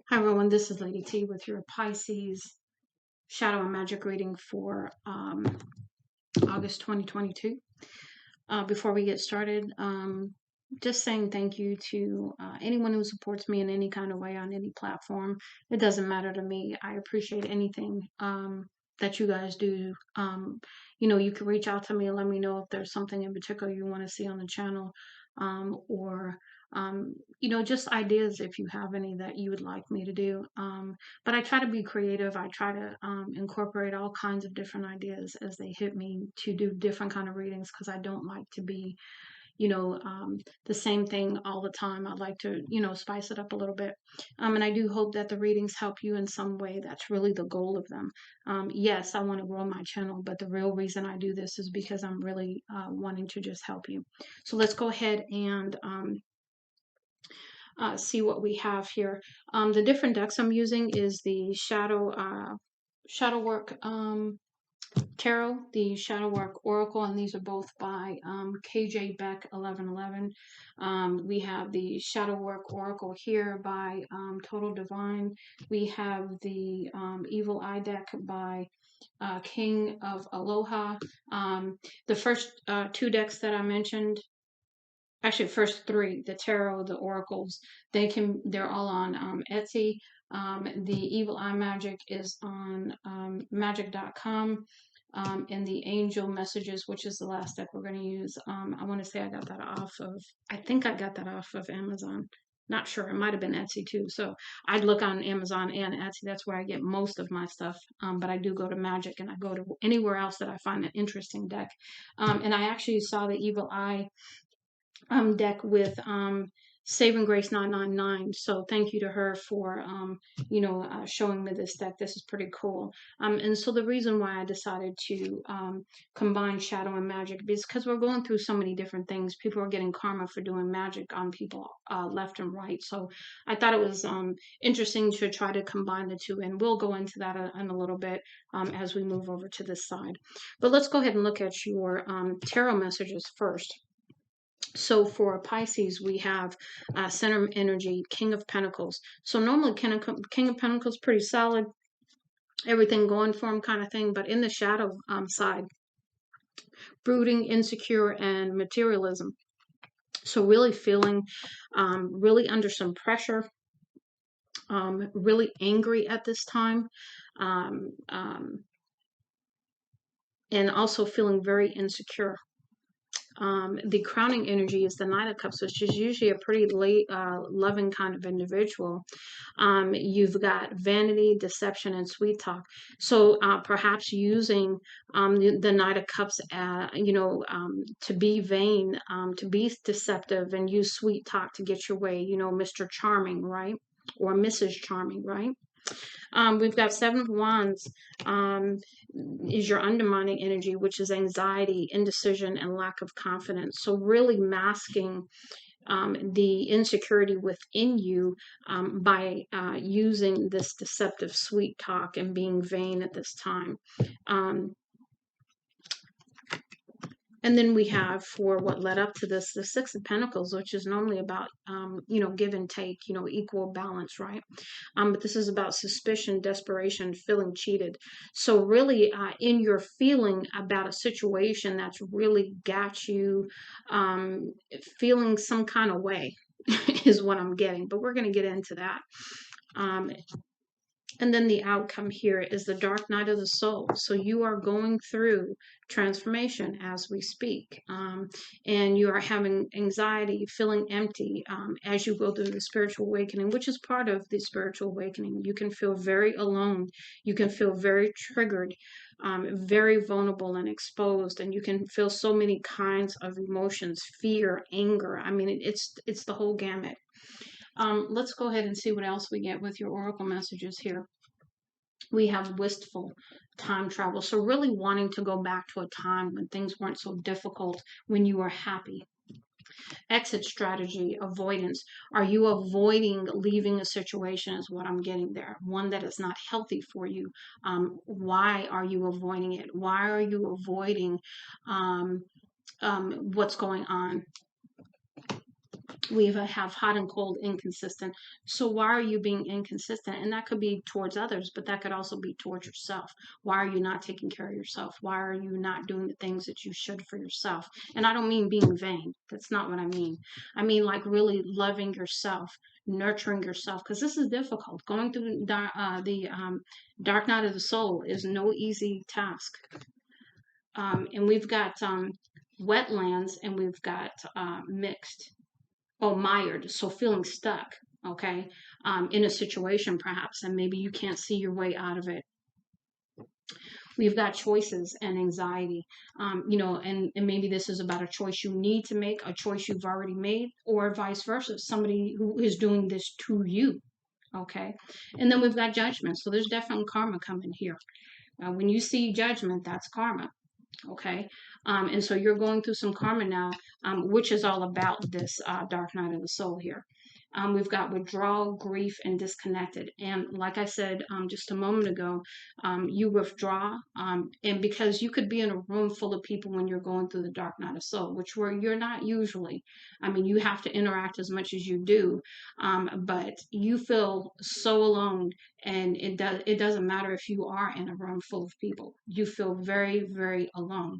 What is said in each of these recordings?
Hi everyone, this is Lady T with your Pisces Shadow and Magic reading for August 2022. Before we get started, just saying thank you to anyone who supports me in any kind of way on any platform. It doesn't matter to me. I appreciate anything that you guys do. You can reach out to me and let me know if there's something in particular you want to see on the channel, or just ideas if you have any that you would like me to do. But I try to be creative. I try to incorporate all kinds of different ideas as they hit me to do different kind of readings, because I don't like to be the same thing all the time. I'd like to, spice it up a little bit. And I do hope that the readings help you in some way. That's really the goal of them. Yes, I want to grow my channel, but the real reason I do this is because I'm really wanting to just help you. So let's go ahead and see what we have here. The different decks I'm using is the Shadow Work Tarot, the Shadow Work Oracle, and these are both by KJ Beck 1111. We have the Shadow Work Oracle here by Total Divine. We have the Evil Eye deck by King of Aloha. The first two decks that I mentioned, actually first three, the tarot, the oracles, they're all on Etsy. The Evil Eye Magic is on magic.com. And the Angel Messages, which is the last deck we're going to use, I want to say I think I got that off of Amazon. Not sure. It might have been Etsy too. So I'd look on Amazon and Etsy. That's where I get most of my stuff. But I do go to Magic, and I go to anywhere else that I find an interesting deck. And I actually saw the Evil Eye deck with Saving Grace 999. So thank you to her for showing me this deck. This is pretty cool. And so the reason why I decided to combine Shadow and Magic is because we're going through so many different things. People are getting karma for doing magic on people left and right. So I thought it was interesting to try to combine the two, and we'll go into that in a little bit as we move over to this side. But let's go ahead and look at your tarot messages first. So for Pisces, we have center energy, King of Pentacles. So normally King of Pentacles pretty solid, everything going for him kind of thing. But in the shadow side, brooding, insecure, and materialism. So really feeling really under some pressure, really angry at this time. Um, um, and also feeling very insecure. The crowning energy is the Knight of Cups, which is usually a pretty loving kind of individual. You've got vanity, deception, and sweet talk. So perhaps using the Knight of Cups, to be vain, to be deceptive, and use sweet talk to get your way. Mr. Charming, right? Or Mrs. Charming, right? We've got Seven of Wands, is your undermining energy, which is anxiety, indecision, and lack of confidence. So really masking the insecurity within you by using this deceptive sweet talk and being vain at this time. And then we have, for what led up to this, the Six of Pentacles, which is normally about, give and take, equal balance, right? But this is about suspicion, desperation, feeling cheated. So really, in your feeling about a situation that's really got you feeling some kind of way is what I'm getting. But we're going to get into that. And then the outcome here is the dark night of the soul. So you are going through transformation as we speak. And you are having anxiety, feeling empty as you go through the spiritual awakening, which is part of the spiritual awakening. You can feel very alone. You can feel very triggered, very vulnerable and exposed. And you can feel so many kinds of emotions, fear, anger. I mean, it's the whole gamut. Let's go ahead and see what else we get with your oracle messages here. We have wistful, time travel. So really wanting to go back to a time when things weren't so difficult, when you were happy. Exit strategy, avoidance. Are you avoiding leaving a situation is what I'm getting there. One that is not healthy for you. Why are you avoiding it? Why are you avoiding what's going on? We have hot and cold, inconsistent. So why are you being inconsistent? And that could be towards others, but that could also be towards yourself. Why are you not taking care of yourself? Why are you not doing the things that you should for yourself? And I don't mean being vain. That's not what I mean. I mean like really loving yourself, nurturing yourself, because this is difficult. Going through the dark night of the soul is no easy task. And we've got wetlands, and we've got mixed, mired, so feeling stuck, okay, in a situation perhaps, and maybe you can't see your way out of it. We've got choices and anxiety, and maybe this is about a choice you need to make, a choice you've already made, or vice versa, somebody who is doing this to you, okay. And then we've got judgment, so there's definitely karma coming here. When you see judgment, that's karma. Okay. And so you're going through some karma now, which is all about this dark night of the soul here. We've got withdrawal, grief, and disconnected. And like I said just a moment ago, you withdraw, and because you could be in a room full of people when you're going through the dark night of soul, which where you're not usually. I mean, you have to interact as much as you do, but you feel so alone. And it doesn't matter if you are in a room full of people. You feel very, very alone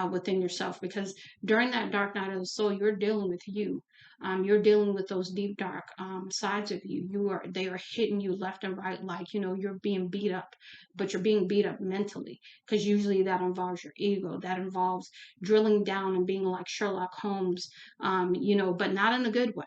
within yourself, because during that dark night of the soul, you're dealing with you. You're dealing with those deep dark sides of you. They are hitting you left and right, like you're being beat up, but you're being beat up mentally, because usually that involves your ego. That involves drilling down and being like Sherlock Holmes, but not in a good way,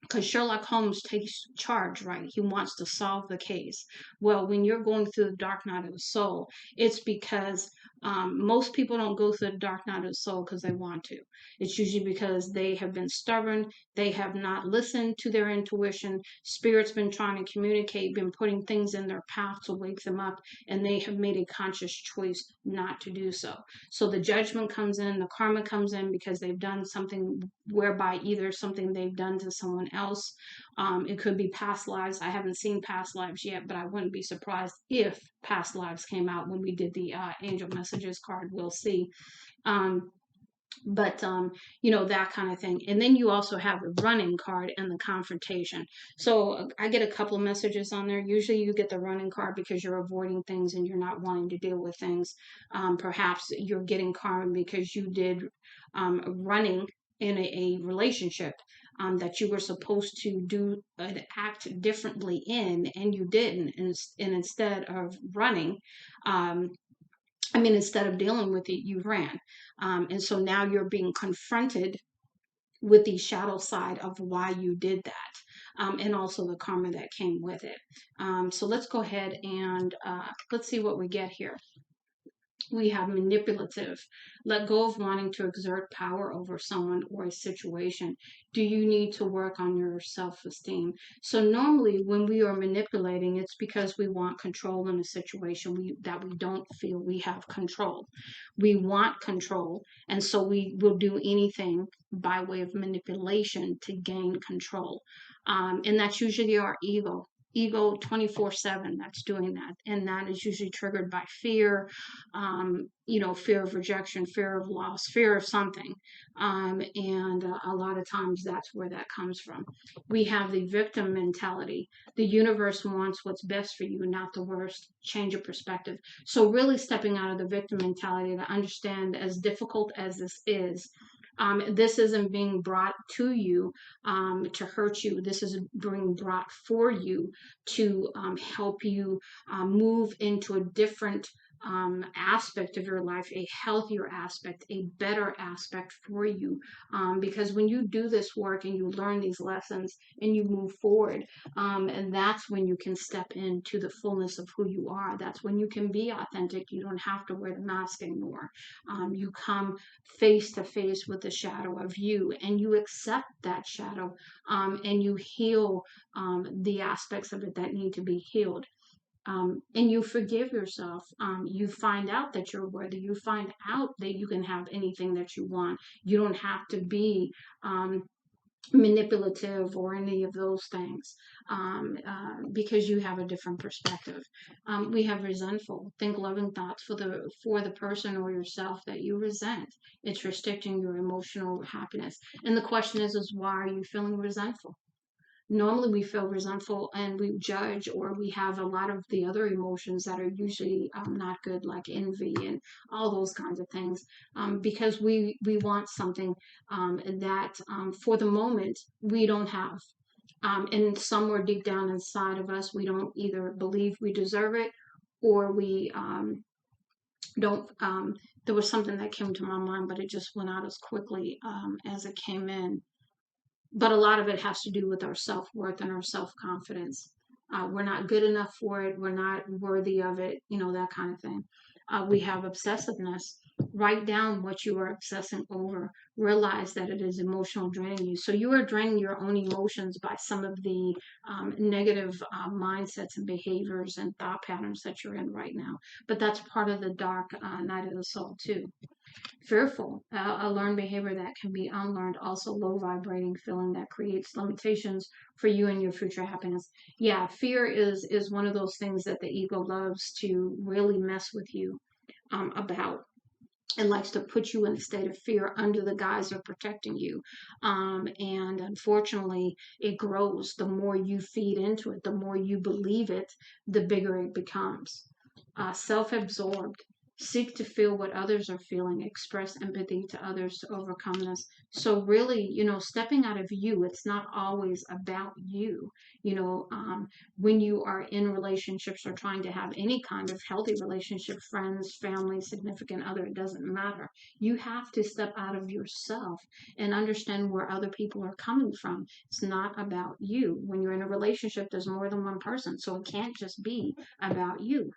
because Sherlock Holmes takes charge, right? He wants to solve the case. Well, when you're going through the dark night of the soul, it's because most people don't go through the dark night of the soul because they want to. It's usually because they have been stubborn. They have not listened to their intuition. Spirit's been trying to communicate, been putting things in their path to wake them up, and they have made a conscious choice not to do so. So the judgment comes in, the karma comes in, because they've done something, whereby either something they've done to someone else. It could be past lives. I haven't seen past lives yet, but I wouldn't be surprised if past lives came out when we did the angel messages card. We'll see. Um, but that kind of thing. And then you also have the running card and the confrontation. So I get a couple of messages on there. Usually you get the running card because you're avoiding things and you're not wanting to deal with things. Perhaps you're getting karma because you did running in a relationship that you were supposed to do an act differently in, and you didn't. And instead of running, instead of dealing with it, you ran. And so now you're being confronted with the shadow side of why you did that, and also the karma that came with it. So let's go ahead and let's see what we get here. We have manipulative. Let go of wanting to exert power over someone or a situation. Do you need to work on your self-esteem? So normally when we are manipulating, it's because we want control in a situation that we don't feel we have control. We want control, and so we will do anything by way of manipulation to gain control. And that's usually our ego 24/7 that's doing that, and that is usually triggered by fear, fear of rejection, fear of loss, fear of something, and a lot of times that's where that comes from. We have the victim mentality. The universe wants what's best for you, not the worst. Change of perspective. So really stepping out of the victim mentality to understand, as difficult as this isn't being brought to you to hurt you. This is being brought for you to help you move into a different aspect of your life, a healthier aspect, a better aspect for you. Because when you do this work and you learn these lessons and you move forward, and that's when you can step into the fullness of who you are. That's when you can be authentic. You don't have to wear the mask anymore. You come face to face with the shadow of you, and you accept that shadow, and you heal the aspects of it that need to be healed. And you forgive yourself. You find out that you're worthy. You find out that you can have anything that you want. You don't have to be manipulative or any of those things, because you have a different perspective. We have resentful. Think loving thoughts for the person or yourself that you resent. It's restricting your emotional happiness. And the question is why are you feeling resentful? Normally we feel resentful and we judge, or we have a lot of the other emotions that are usually not good, like envy and all those kinds of things, because we want something that for the moment we don't have, and somewhere deep down inside of us we don't either believe we deserve it, or we don't. There was something that came to my mind, but it just went out as quickly as it came in. But a lot of it has to do with our self-worth and our self-confidence. We're not good enough for it. We're not worthy of it, that kind of thing. We have obsessiveness. Write down what you are obsessing over. Realize that it is emotional draining you. So you are draining your own emotions by some of the negative mindsets and behaviors and thought patterns that you're in right now. But that's part of the dark night of the soul too. Fearful, a learned behavior that can be unlearned, also low vibrating feeling that creates limitations for you and your future happiness. Yeah, fear is one of those things that the ego loves to really mess with you about, and likes to put you in a state of fear under the guise of protecting you. And unfortunately, it grows. The more you feed into it, the more you believe it, the bigger it becomes. Self absorbed. Seek to feel what others are feeling, express empathy to others to overcome this. So, really, stepping out of you, it's not always about you. You know, when you are in relationships or trying to have any kind of healthy relationship, friends, family, significant other, it doesn't matter. You have to step out of yourself and understand where other people are coming from. It's not about you. When you're in a relationship, there's more than one person, so it can't just be about you.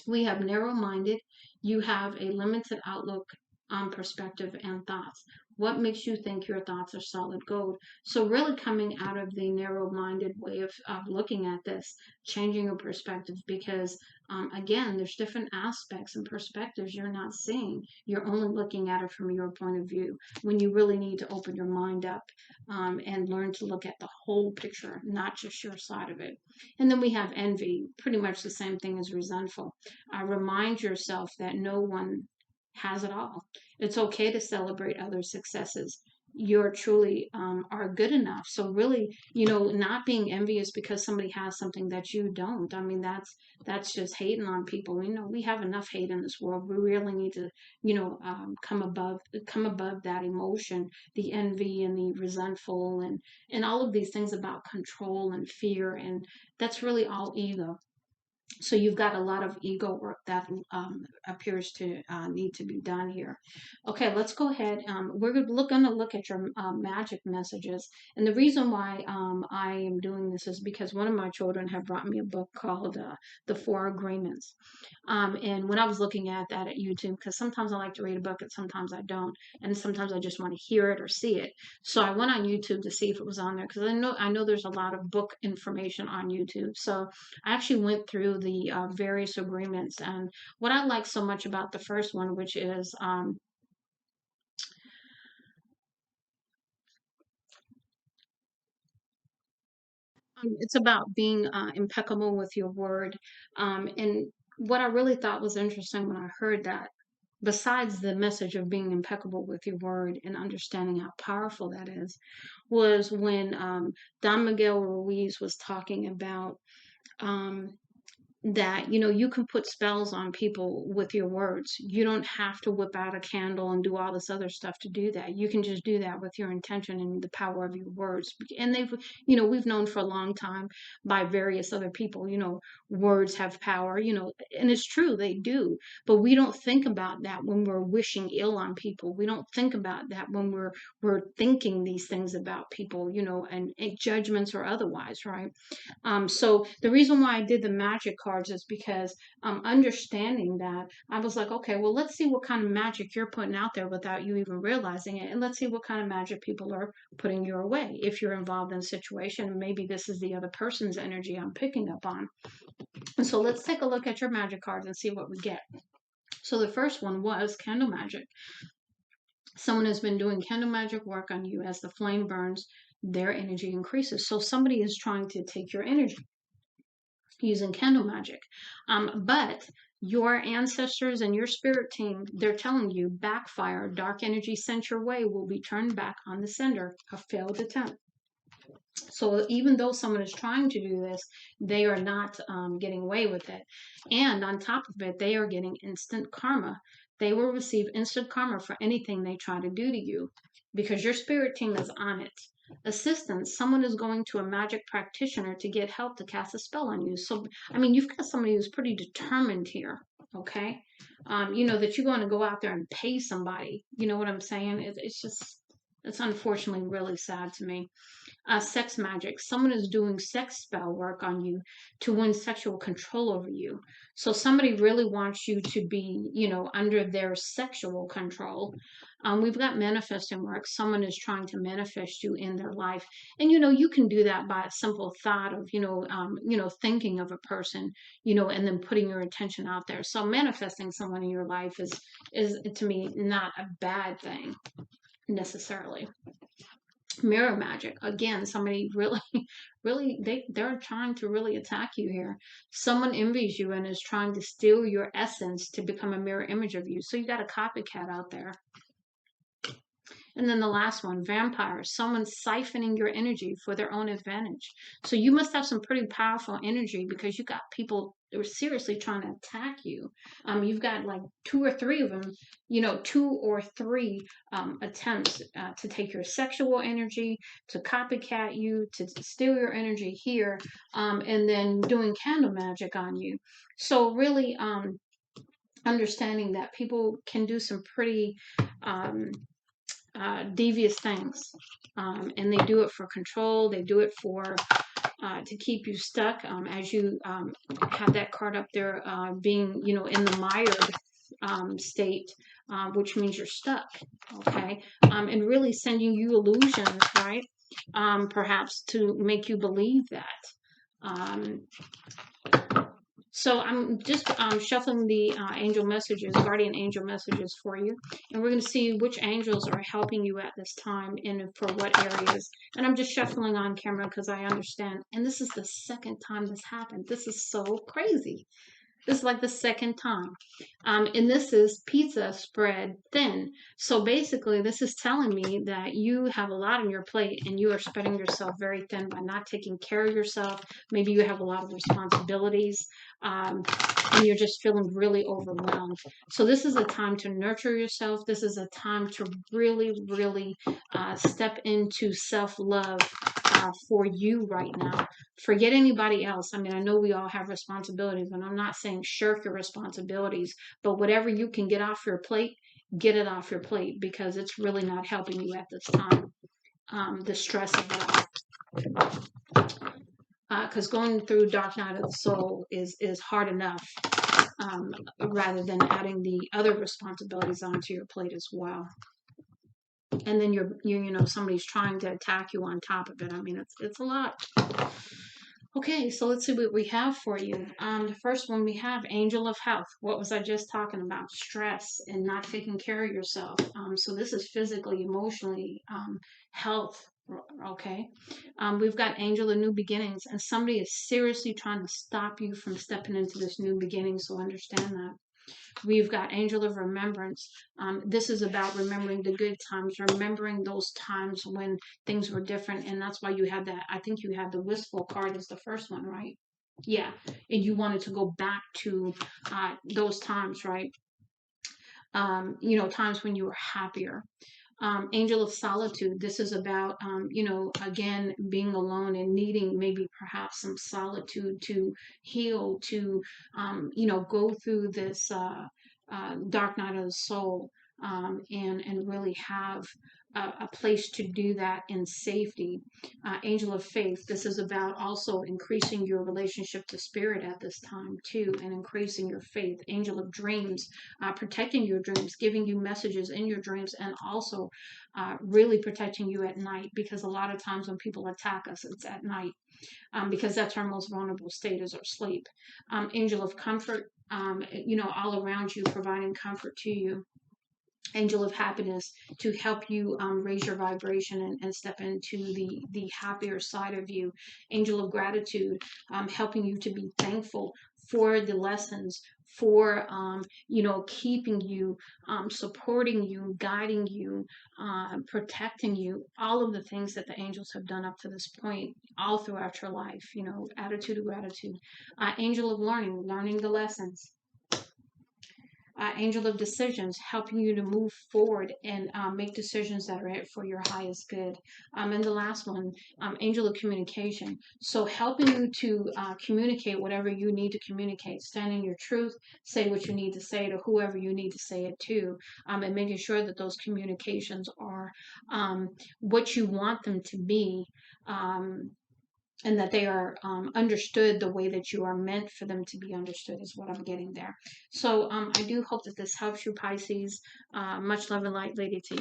We have narrow minded. You have a limited outlook on perspective and thoughts. What makes you think your thoughts are solid gold? So, really coming out of the narrow minded way of looking at this, changing your perspective, because again, there's different aspects and perspectives you're not seeing. You're only looking at it from your point of view, when you really need to open your mind up and learn to look at the whole picture, not just your side of it. And then we have envy, pretty much the same thing as resentful. Remind yourself that no one has it all. It's okay to celebrate other successes. You're truly are good enough. So really, not being envious because somebody has something that you don't. I mean, that's just hating on people. We have enough hate in this world. We really need to, come above that emotion, the envy and the resentful, and all of these things about control and fear, and that's really all ego. So you've got a lot of ego work that appears to need to be done here. Okay, let's go ahead. We're going to look at your magic messages. And the reason why I am doing this is because one of my children have brought me a book called The Four Agreements. And when I was looking at that at YouTube, because sometimes I like to read a book and sometimes I don't, and sometimes I just want to hear it or see it. So I went on YouTube to see if it was on there, because I know there's a lot of book information on YouTube. So I actually went through the various agreements, and what I like so much about the first one, which is it's about being impeccable with your word. And what I really thought was interesting when I heard that, besides the message of being impeccable with your word and understanding how powerful that is, was when Don Miguel Ruiz was talking about um, that you can put spells on people with your words. You don't have to whip out a candle and do all this other stuff to do that. You can just do that with your intention and the power of your words. And we've known for a long time by various other people, words have power, and it's true, they do. But we don't think about that when we're wishing ill on people. We don't think about that when we're thinking these things about people, and judgments or otherwise, right? So the reason why I did the magic cards is because understanding that, I was like, okay, well, let's see what kind of magic you're putting out there without you even realizing it. And let's see what kind of magic people are putting your way. If you're involved in a situation, maybe this is the other person's energy I'm picking up on. And so let's take a look at your magic cards and see what we get. So the first one was candle magic. Someone has been doing candle magic work on you. As the flame burns, their energy increases. So somebody is trying to take your energy using candle magic. But your ancestors and your spirit team, they're telling you backfire, dark energy sent your way will be turned back on the sender, a failed attempt. So even though someone is trying to do this, they are not getting away with it. And on top of it, they are getting instant karma. They will receive instant karma for anything they try to do to you because your spirit team is on it. Assistance, someone is going to a magic practitioner to get help to cast a spell on you. So, I mean, you've got somebody who's pretty determined here, okay? You know, that you're going to go out there and pay somebody. You know what I'm saying? It's just, it's unfortunately really sad to me. Sex magic. Someone is doing sex spell work on you to win sexual control over you. So somebody really wants you to be, you know, under their sexual control. We've got manifesting work. Someone is trying to manifest you in their life, and you know you can do that by a simple thought of, you know, thinking of a person, you know, and then putting your attention out there. So manifesting someone in your life is to me not a bad thing necessarily. Mirror magic, again, somebody really really they're trying to really attack you here. Someone envies you and is trying to steal your essence to become a mirror image of you, so you got a copycat out there. And then the last one, vampires, someone siphoning your energy for their own advantage. So you must have some pretty powerful energy because you got people who are seriously trying to attack you. You've got like two or three of them, you know, two or three attempts to take your sexual energy, to copycat you, to steal your energy here, and then doing candle magic on you. So really understanding that people can do some pretty devious things. And they do it for control. They do it for to keep you stuck. As you have that card up there, being, you know, in the mired state, which means you're stuck. Okay, and really sending you illusions, right? Perhaps to make you believe that. So I'm just shuffling the angel messages, guardian angel messages for you. And we're going to see which angels are helping you at this time and for what areas. And I'm just shuffling on camera because I understand. And this is the second time this happened. This is so crazy. This is like the second time. And this is pizza spread thin. So basically, this is telling me that you have a lot on your plate and you are spreading yourself very thin by not taking care of yourself. Maybe you have a lot of responsibilities, and you're just feeling really overwhelmed. So this is a time to nurture yourself. This is a time to really, really step into self-love for you right now. Forget anybody else. I mean, I know we all have responsibilities, and I'm not saying shirk your responsibilities, but whatever you can get off your plate, get it off your plate because it's really not helping you at this time. The stress of it all. Because going through dark night of the soul is hard enough, rather than adding the other responsibilities onto your plate as well. And then you know, somebody's trying to attack you on top of it. I mean, it's a lot. Okay, so let's see what we have for you. The first one we have Angel of Health. What was I just talking about? Stress and not taking care of yourself. So this is physically, emotionally, health. Okay. We've got Angel of New Beginnings, and somebody is seriously trying to stop you from stepping into this new beginning. So understand that. We've got Angel of Remembrance. This is about remembering the good times, remembering those times when things were different. And that's why you had that. I think you had the Wistful card as the first one, right? Yeah. And you wanted to go back to those times, right? You know, times when you were happier. Angel of Solitude. This is about, you know, again, being alone and needing maybe perhaps some solitude to heal, to, you know, go through this dark night of the soul, and really have a place to do that in safety. Angel of Faith. This is about also increasing your relationship to spirit at this time too, and increasing your faith. Angel of Dreams, protecting your dreams, giving you messages in your dreams, and also really protecting you at night, because a lot of times when people attack us, it's at night, because that's our most vulnerable state is our sleep. Angel of Comfort, you know, all around you, providing comfort to you. Angel of happiness to help you raise your vibration and step into the happier side of you. Angel of gratitude, helping you to be thankful for the lessons, for keeping you, supporting you, guiding you, protecting you, all of the things that the angels have done up to this point, all throughout your life. Attitude of gratitude. Angel of learning the lessons. Angel of decisions, helping you to move forward and make decisions that are for your highest good. And the last one, angel of communication. So helping you to communicate whatever you need to communicate, stand in your truth, say what you need to say to whoever you need to say it to, and making sure that those communications are what you want them to be. And that they are understood the way that you are meant for them to be understood is what I'm getting there. So I do hope that this helps you, Pisces. Much love and light, Lady T.